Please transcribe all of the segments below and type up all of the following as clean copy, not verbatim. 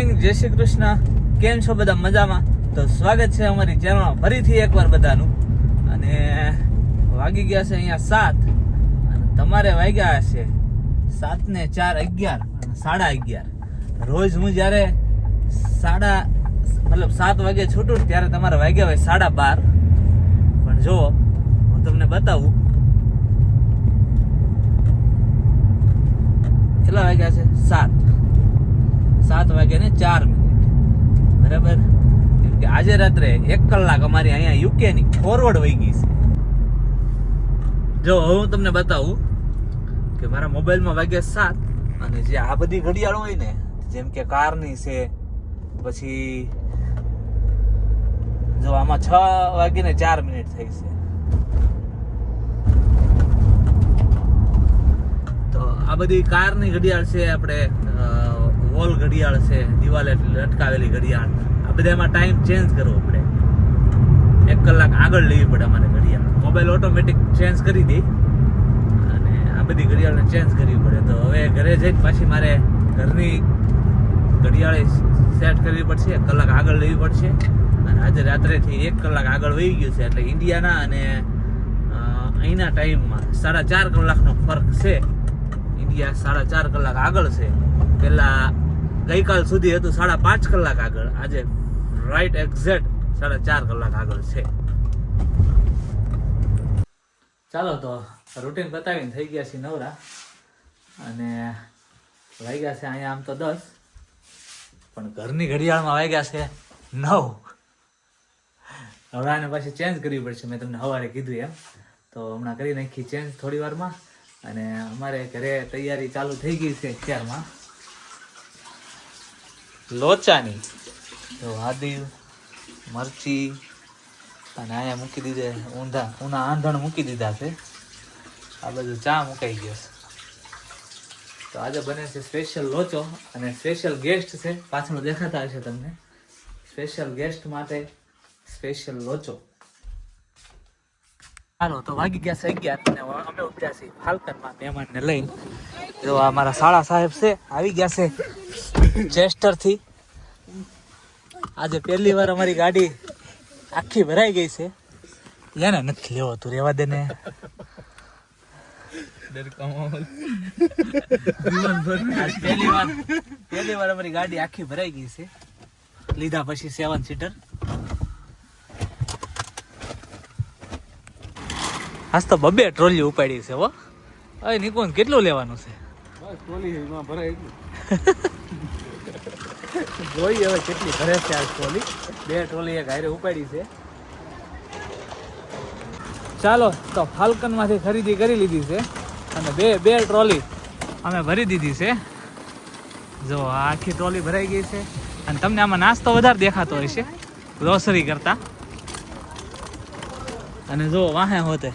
Morning, જય શ્રી કૃષ્ણ. કેમ છો બધા? મજામાં? તો સ્વાગત છે અમારી ચેનલમાં ફરીથી એકવાર બધાનું. અને વાગી ગયા છે અહીંયા 7 અને તમારે વાગ્યા હશે 7 ને 4 11 11:30. રોજ હું જ્યારે 7 વાગે છૂટું ત્યારે તમારે વાગ્યા હોય 12:30. પણ જો હું તમને બતાવું કેટલા વાગ્યા છે. 7 વાગ્યા ને 4 મિનિટ. બરાબર. કેમ કે આજે રાત્રે 1 કલાક અમારી અહીંયા યુકે ની ફોરવર્ડ વહી ગઈ છે. જો હવે હું તમને બતાવું કે મારા મોબાઈલમાં વાગ્યા 7 અને જે આ બધી ઘડિયાળો હોય ને, જેમ કે કારની છે, પછી જો આમાં 6 વાગીને 4 મિનિટ થઈ છે. તો આ બધી કારની ઘડિયાળ છે, આપણે વોલ ઘડિયાળ છે, દિવાલે લટકાવેલી ઘડિયાળ, આ બધામાં ટાઈમ ચેન્જ કરવો પડે. 1 કલાક આગળ લેવી પડે અમારે ઘડિયાળ. મોબાઈલ ઓટોમેટિક ચેન્જ કરી દે અને આ બધી ઘડિયાળને ચેન્જ કરવી પડે. તો હવે ઘરે જઈને પાછી મારે ઘરની ઘડિયાળે સેટ કરવી પડશે, 1 કલાક આગળ લેવી પડશે. અને આજે રાત્રેથી 1 કલાક આગળ વહી ગયું છે, એટલે ઇન્ડિયાના અને અહીંના ટાઈમમાં 4.5 કલાકનો ફરક છે. ઇન્ડિયા 4.5 કલાક આગળ છે. પેલા ગઈકાલ સુધી હતું 5.5 કલાક આગળ. આજે રાઈટ એક્ઝેક્ટ 4.5 કલાક આગળ છે. ચાલો તો રૂટીન બતાવીને થઈ ગયા છે નવરા અને વાગ્યા છે અહીંયા આમ તો 10, પણ ઘરની ઘડિયાળમાં વાગ્યા છે 9. હવે આને પાછી ચેન્જ કરવી પડશે. મેં તમને સવારે કીધું એમ, તો હમણાં કરી નાખી ચેન્જ થોડી વારમાં. અને અમારે ઘરે તૈયારી ચાલુ થઈ ગઈ છે અત્યારમાં લોચાની. તો આદુ, મરચી અને અહીંયા મૂકી દીધે ઊના આંધણ મૂકી દીધા છે. આ બધું ચા મુકાઈ ગયો છે. તો આજે બને છે સ્પેશિયલ લોચો અને સ્પેશિયલ ગેસ્ટ છે. પાછળ દેખાતા હશે તમને. સ્પેશિયલ ગેસ્ટ માટે સ્પેશિયલ લોચો. હાલો તો વાગી ગયા છે 11 અને અમે ઉઠ્યા છીએ ફાલ્કનમાં મહેમાનને લઈને. જો આ મારા શાળા સાહેબ છે, આવી ગયા છે ચેસ્ટરથી. આજે પહેલી વાર અમારી ગાડી આખી ભરાઈ ગઈ છે. એને નથી લેવો, તું રેવા દે ને. પહેલી વાર અમારી ગાડી આખી ભરાઈ ગઈ છે, લીધા પછી 7 સીટર. આજ તો 2 ટ્રોલી ઉપાડી છે. હો અરે નિકોન, કેટલું લેવાનું છે? બસ ટ્રોલી માં ભરાય એટલું. જોઈએ હવે કેટલી ભરે છે આ ટ્રોલી. 2 ટ્રોલી એક હારે ઉપાડી છે. ચાલો તો ફાલ્કન માંથી ખરીદી કરી લીધી છે અને બે ટ્રોલી અમે ભરી દીધી છે. જો આ આખી ટ્રોલી ભરાઈ ગઈ છે. અને તમને આમાં નાસ્તો વધારે દેખાતો હોય છે ગ્રોસરી કરતા. અને જો વાહે હોતે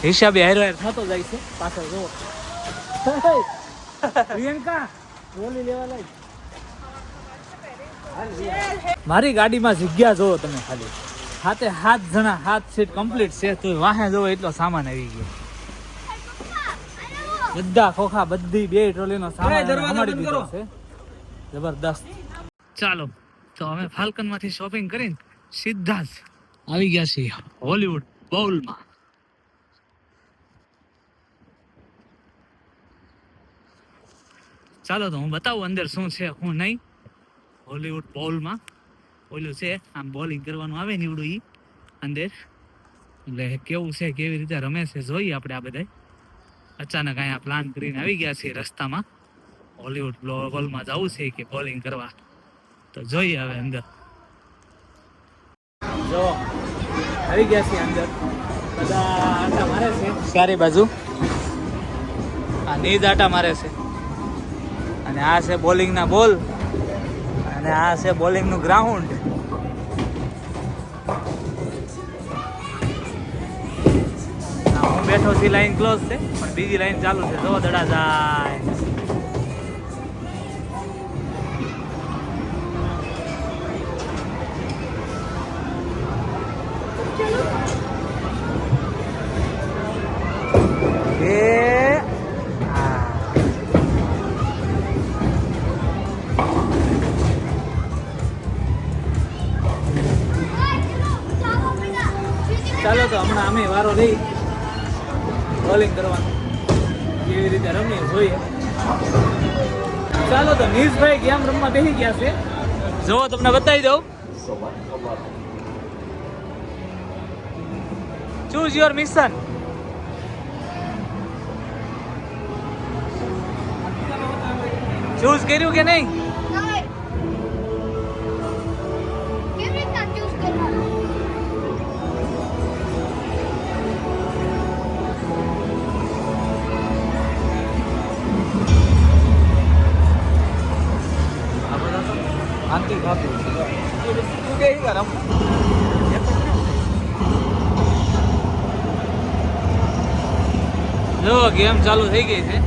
હિસાબે હારો થતો જાય છે. પાછળ જો પ્રિયંકા ટ્રોલી લેવા લાગ. મારી ગાડીમાં જગ્યા જોવો તમે ખાલી. 7 જણા 7 સીટ કમ્પ્લીટ છે. તો વાહે જોવો એટલો સામાન આવી ગયો. બધા ખોખા, બધી 2 ટ્રોલીનો સામાન અમારી દીધો છે. જબરદસ્ત. ચાલો તો અમે ફાલ્કન માંથી શોપિંગ કરીને સીધા જ આવી ગયા છીએ હોલીવુડ બાઉલમાં. ચાલો તો હું બતાવું અંદર શું છે શું નહીં. હોલીવુડ બાઉલમાં ઓલું છે, આમ બોલિંગ કરવાનું આવે નીવડું ઈ અંદર. એટલે કેવું છે, કેવી રીતે રમે છે જોઈએ આપણે. આ બધા અચાનક અહીંયા પ્લાન કરીને આવી ગયા છીએ રસ્તામાં. હોલીવુડ બોલમાં જવું છે કે બોલિંગ કરવા, તો જોઈએ હવે અંદર. જો આવી ગયા છીએ અંદર. બધા આટા મારે છે ચારે બાજુ. આ નીદ આટા મારે છે. અને આ છે બોલિંગના બોલ અને આ છે બોલિંગનું ગ્રાઉન્ડ. હું બેઠો છું, લાઈન ક્લોઝ છે, પણ બીજી લાઈન ચાલુ છે. જો દડા જાય. હમણાં અમે વારો રહી બોલિંગ કરવાનું કેવી રીતે રમીએ જોઈએ. ચાલો તો નીશભાઈ ગેમ રમવા બેસી ગયા છે. જો તમને બતાવી દઉં. Choose your mission. ચૂઝ કર્યું કે નહીં? જો ગેમ ચાલુ થઈ ગઈ છે.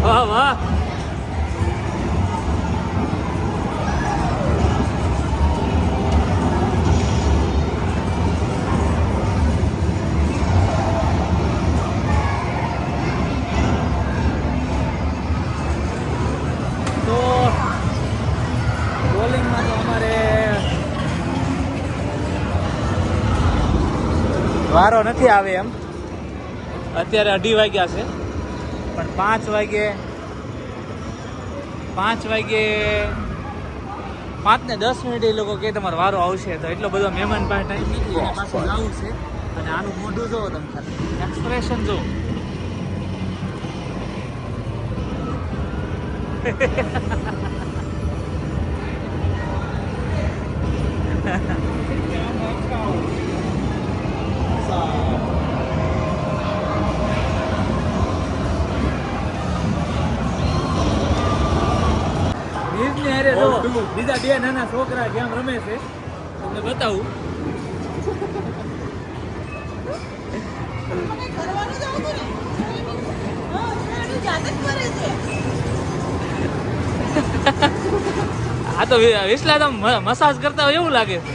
વાહ વાહ. વારો નથી આવે એમ. અત્યારે 2:30 વાગ્યા છે પણ 5 વાગે 5:10 એ લોકો કે તમારો વારો આવશે. તો એટલો બધો મહેમાન પાસે ટાઈમ નથી, એની પાસે જવું છે. અને આનું મોઢું જોવો તમે ખાલી, એક્સપ્રેશન જો. બીજા 2 નાના છોકરા ગેમ રમે છે, તમને બતાવું. આ તો વિસલા તો મસાજ કરતા હોય એવું લાગે છે.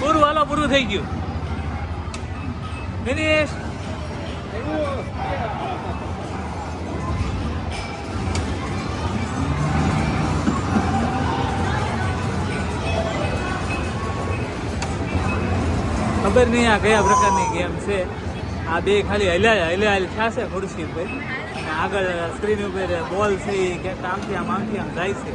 પૂરું હાલો, પૂરું થઈ ગયું. ફિનિશ. ખબર નહીં આ કયા પ્રકારની ગેમ છે. આ બે ખાલી હલ્યા થશે ખુરશી ઉપર. આગળ સ્ક્રીન ઉપર બોલ છે કે આમથી આમ જાય છે.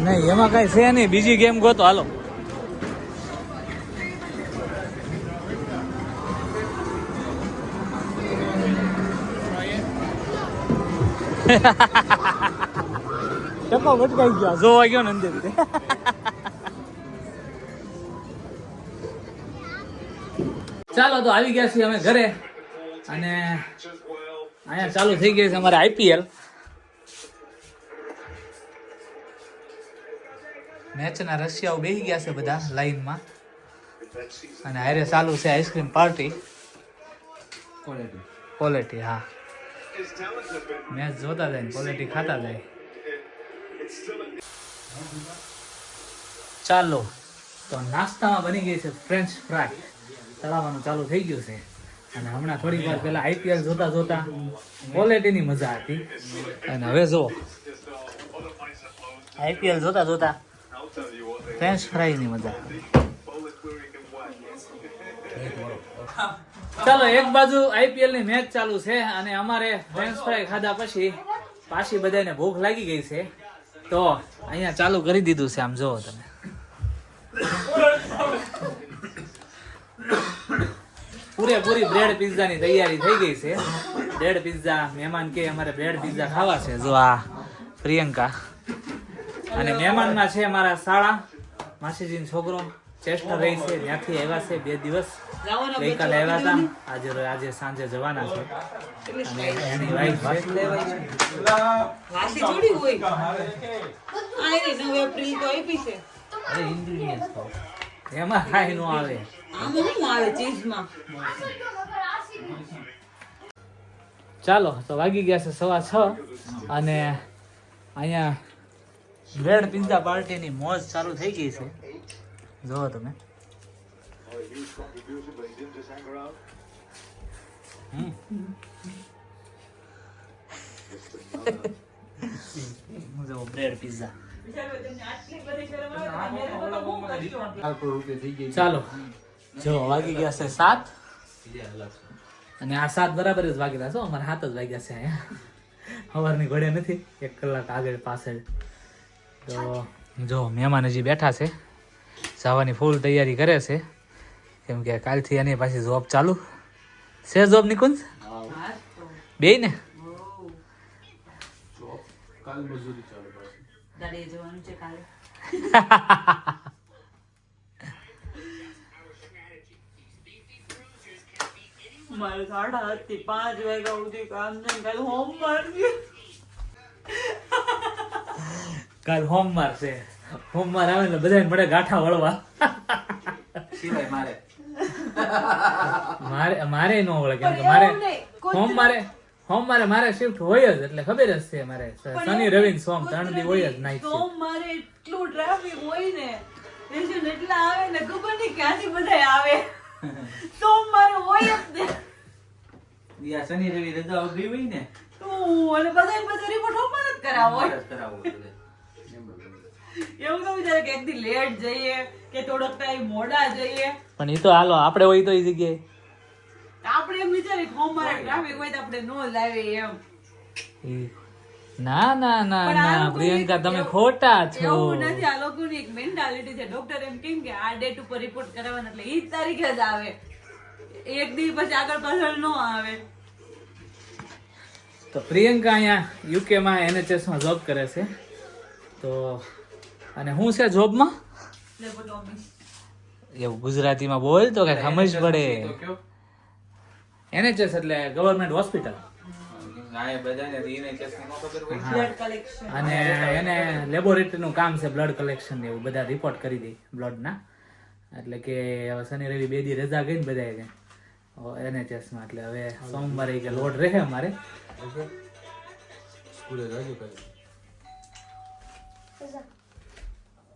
નહીં એમાં કઈ છે નહીં, બીજી ગેમ ગોતો હાલો. ટકો ભટકાઈ ગયો, જોવા ગયો ને અંદર. ચાલો તો આવી ગયા છીએ અમે ઘરે અને અહીંયા ચાલુ થઈ ગઈ છે અમારે IPL મેચના રશિયાઓ બેસી ગયા છે બધા લાઈનમાં અને હારે ચાલુ છે આઈસ્ક્રીમ પાર્ટી. ક્વોલિટી હા, મેચ જોતા જાય ક્વોલિટી ખાતા જાય. ચાલો તો નાસ્તામાં બની ગઈ છે ફ્રેન્ચ ફ્રાય, તળાવવાનું ચાલુ થઈ ગયું છે. અને હમણાં થોડીક વાર પહેલા IPL જોતા ક્વોલિટીની મજા હતી. અને હવે જો IPL જોતા ફ્રેન્ચ ફ્રાયની મજા. ચાલો એક બાજુ IPL ની મેચ ચાલુ છે અને અમારે ફ્રેન્ચ ફ્રાય ખાધા પછી પાછી બધાને ભૂખ લાગી ગઈ છે, તો અહીંયા ચાલુ કરી દીધું છે. આમ જોવો તમે, પૂરેપૂરી બ્રેડ પિઝાની તૈયારી થઈ ગઈ છે. બ્રેડ પિઝા, મહેમાન કે અમારે બ્રેડ પિઝા ખાવા છે. જો આ પ્રિયંકા અને મહેમાનમાં છે મારા શાળા માસીજીનો છોકરો ચેસ્ટર રહી છે ત્યાંથી આવ્યા છે 2 દિવસ ગઈકાલે આવ્યા હતા આજે સાંજે જવાના છે અને એની વાઈફ છે વાસી થોડી હોય આ રે 9 એપ્રિલ તો આપી છે અરે ઇન્ગ્રેડિયન્ટ્સ તો એમાં કાંઈ ન આવે આમાં શું આવે ચીઝમાં ચાલો તો વાગી ગયા છે 6:15 અને અહીંયા બ્રેડ પિઝા પાર્ટીની મોજ ચાલુ થઈ ગઈ છે જોવો તમે જો બ્રેડ પિઝા ચાલો જો વાગી ગયા છે 7 અને આ 7 બરાબર જ વાગેલા છો અમારે 7 જ વાગ્યા છે અહીંયા સવારની ઘોડે નથી 1 કલાક આગળ પાછળ તો જો મહેમાન હજી બેઠા છે જવાની ફૂલ તૈયારી કરે છે કેમ કે કાલથી એની પાછી જોબ ચાલુ છે જોબ નિકુંજ બે ને કાલ મજૂરી ચાલુ પાછી દાડે જવાનું છે કાલે મારે 7:30 થી 5 વાગ્યા સુધી કામ છે કાલે હોમવર્ક કાલ હોમવાર છે હોમવાર આવે એટલે બધાને મળે ગાંઠા વળવા સિવાય મારે મારે ન વળે કેમ કે મારે સોમવારે મારે શિફ્ટ હોય જ એટલે ખબર જ છે મારે શનિ રવિ સોમ 3 દી હોય જ નાઈટ શિફ્ટ સોમવારે એટલું ટ્રાફિક હોય ને પેશન્ટ એટલા આવે ને ખબર નહીં ક્યાંથી બધા આવે સોમવારે હોય જ ને યા શનિ રવિ રજા ઉભી હોય ને તો અને બધા રિપોર્ટ હોમવાર જ કરાવો કરાવવું પડે એવું તો વિચારે કે એકદી લેટ જઈએ કે થોડોક ટાઈમ મોડા જઈએ પણ એ તો હાલો આપણે હોય તો એ જગ્યાએ આપણે એમ વિચારે સોમવારે ટ્રાફિક હોય તો આપણે નો લાવીએ એમ ના ના ના પણ આ ના લોકોની પ્રિયંકા તમે ખોટા છો એવું નથી આ લોકોની એક મેન્ટાલિટી છે ડોક્ટર એમ કેમ કે આ ડેટ ઉપર રિપોર્ટ કરાવવાનો એટલે ઈ જ તારીખે જ આવે એક દી પછી આગળ પાછળ નો આવે તો પ્રિયંકા અહીંયા યુકે માં NHS માં જોબ કરે છે તો અને હું છે જોબમાં લેબોટોમી એવું ગુજરાતીમાં બોલ તો કઈ સમજ પડે NHS એટલે ગવર્મેન્ટ હોસ્પિટલ આ બધાને રીને ચેસ્ટ નો ખબર હોય બ્લડ કલેક્શન અને એને લેબોરેટરીનું કામ છે બ્લડ કલેક્શન ને એવું બધા રિપોર્ટ કરી દે બ્લડના એટલે કે હવે શનિ રવિ 2 દી રજા ગઈ ને બધાએ NHS માં એટલે હવે સોમવારે કે લોડ રહે અમારે સ્કૂલે રજા કરે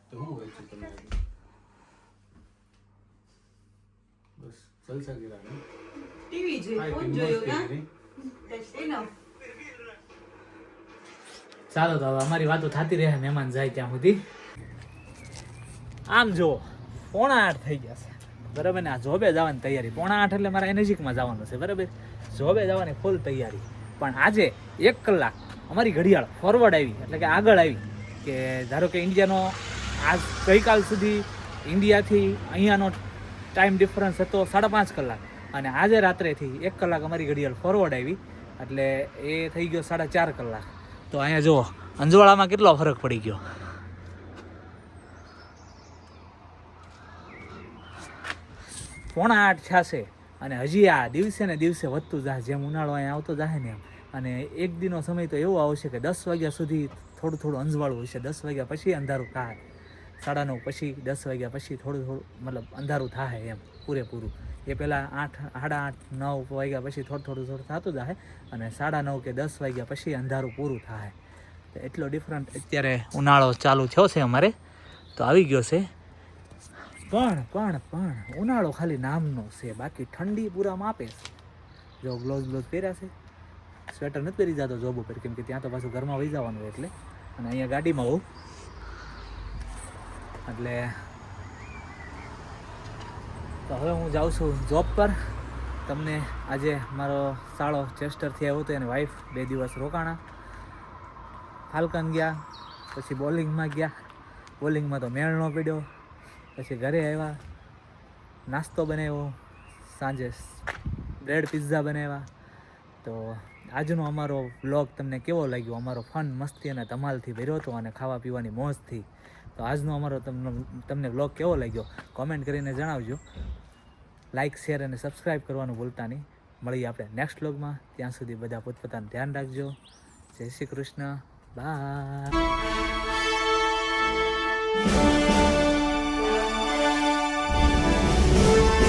તો હું હોય છે તમારે બસ જલસા કર્યા ને ટીવી જોઈ ફોન જોયો ના ધેટ્સ ઇનફ ચાલો તો હવે અમારી વાતો થતી રહે મહેમાન જાય ત્યાં સુધી આમ જો 7:45 થઈ ગયા છે બરાબર ને આ જોબે જવાની તૈયારી 7:45 એટલે મારા નજીકમાં જવાનું છે બરાબર જોબે જવાની ફૂલ તૈયારી પણ આજે 1 કલાક અમારી ઘડિયાળ ફોરવર્ડ આવી એટલે કે આગળ આવી કે ધારો કે ઇન્ડિયાનો આજ ગઈકાલ સુધી ઇન્ડિયાથી અહીંયાનો ટાઈમ ડિફરન્સ હતો 5.5 કલાક અને આજે રાત્રેથી 1 કલાક અમારી ઘડિયાળ ફોરવર્ડ આવી એટલે એ થઈ ગયો 4.5 કલાક તો અહીંયા જુઓ અંજવાળામાં કેટલો ફરક પડી ગયો 7:45 થશે અને હજી આ દિવસે ને દિવસે વધતું જાય જેમ ઉનાળો અહીંયા આવતો જાય ને એમ અને એક દિનનો સમય તો એવો આવશે કે 10 વાગ્યા સુધી થોડું થોડું અંજવાળું હશે 10 વાગ્યા પછી અંધારું થાય 9:30 પછી 10 વાગ્યા પછી થોડું થોડું મતલબ અંધારું થાય એમ પૂરેપૂરું એ પહેલાં 8, 8:30, 9 વાગ્યા પછી થોડું થતું જાય અને 9:30 કે 10 વાગ્યા પછી અંધારું પૂરું થાય તો એટલો ડિફરન્ટ અત્યારે ઉનાળો ચાલુ થયો છે અમારે તો આવી ગયો છે પણ ઉનાળો ખાલી નામનો છે બાકી ઠંડી પૂરામાં આપે છે જો ગ્લોવ્સ પહેર્યા છે સ્વેટર નથી પહેરી જતો જોબ ઉપર કેમ કે ત્યાં તો પાછું ઘરમાં વહી જવાનું હોય એટલે અને અહીંયા ગાડીમાં હોઉં એટલે તો હવે હું જાઉં છું જોબ પર તમને આજે મારો સાળો ચેસ્ટરથી આવ્યો હતો અને વાઈફ 2 દિવસ રોકાણા ફાલ્કન ગયા પછી બોલિંગમાં ગયા બોલિંગમાં તો મેળ ન પડ્યો પછી ઘરે આવ્યા નાસ્તો બનાવ્યો સાંજે બ્રેડ પિઝા બનાવ્યા તો આજનો અમારો વ્લોગ તમને કેવો લાગ્યો અમારો ફન મસ્તી અને ધમાલથી ભર્યો હતો અને ખાવા પીવાની મોજથી તો આજનો અમારો તમને વ્લોગ કેવો લાગ્યો કોમેન્ટ કરીને જણાવજો. લાઇક શેર અને સબસ્ક્રાઈબ કરવાનું ભૂલતા નહીં. મળીએ આપણે નેક્સ્ટ વ્લોગમાં. ત્યાં સુધી બધા પોતપોતાનું ધ્યાન રાખજો. જય શ્રી કૃષ્ણ. બાય.